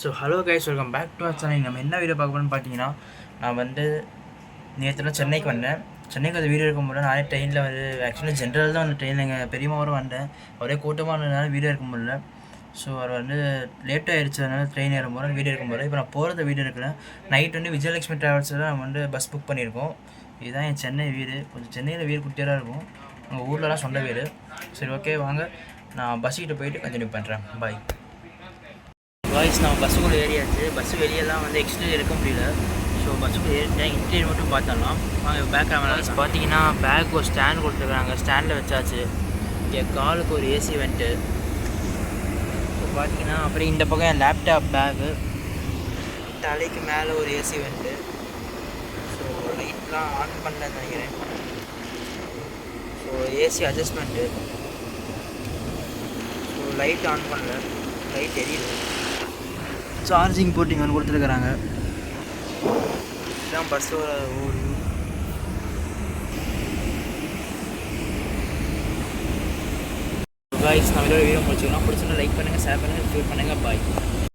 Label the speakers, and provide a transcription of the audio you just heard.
Speaker 1: So hello guys, welcome back to our channel. நம்ம என்ன video பார்க்க போகிறோம்னு பார்த்தீங்கன்னா, நான் வந்து நேற்றுலாம் சென்னைக்கு வந்தேன். சென்னைக்கு அது வீடியோ எடுக்க முடியல. நானே ட்ரெயினில் வந்து ஆக்சுவலி ஜென்ரல் தான் அந்த ட்ரெயினில் எங்கள் பெரியமாவும் வந்தேன். ஒரே கூட்டமாக இருந்ததுனால வீடியோ எடுக்க முடியல. ஸோ அவர் வந்து லேட் ஆகிடுச்சு, அதனால் ட்ரெயின் ஏறும் போது வீடியோ எடுக்க முடியல. இப்போ நான் போகிறத வீடியோ எடுக்கல. நைட் வந்து விஜயலட்சுமி ட்ராவல்ஸில் நம்ம வந்து பஸ் புக் பண்ணியிருக்கோம். இதுதான் என் சென்னை வீடு. கொஞ்சம் சென்னையில் வீடு குட்டியாக இருக்கும். உங்கள் ஊர்லலாம் சொந்த வீடு. சரி, ஓகே, வாங்க நான் பஸ்ஸுக்கிட்ட போயிட்டு கண்டினியூ பண்ணுறேன். பாய். வாய்ஸ் நம்ம பஸ்ஸுக்குள்ளே ஏறியாச்சு. பஸ்ஸு வெளியெல்லாம் வந்து எக்ஸ்டீரியர் எடுக்க முடியல. ஸோ பஸ்ஸுக்குள்ளே ஏறிட்டேன். இன்டீரியர் மட்டும் பார்த்தோம்லாம் வாங்க. பேக் கேமரா பார்த்தீங்கன்னா பேக் ஒரு ஸ்டாண்ட் கொடுத்துருக்காங்க. ஸ்டாண்டில் வச்சாச்சு. இங்கே காலுக்கு ஒரு ஏசி வெண்ட்டு. ஸோ பார்த்தீங்கன்னா அப்புறம் இந்த பக்கம் என் லேப்டாப் பேகு, தலைக்கு மேலே ஒரு ஏசி வெண்ட்டு. ஸோ லைட்லாம் ஆன் பண்ணலன்னு நினைக்கிறேன். So AC adjustment. So light on பண்ணல, லைட் எரியுது. சார்ஜிங் போட்டிங் ஒன்று கொடுத்துருக்குறாங்க. இதுதான் பஸ்ஸோட ஓடு. காய்ஸ், நம்ம வீடியோ முடிச்சுக்கலாம். பிடிச்சிருந்தா லைக் பண்ணுங்கள், ஷேர் பண்ணுங்கள், ஷேர் பண்ணுங்கள். பாய்.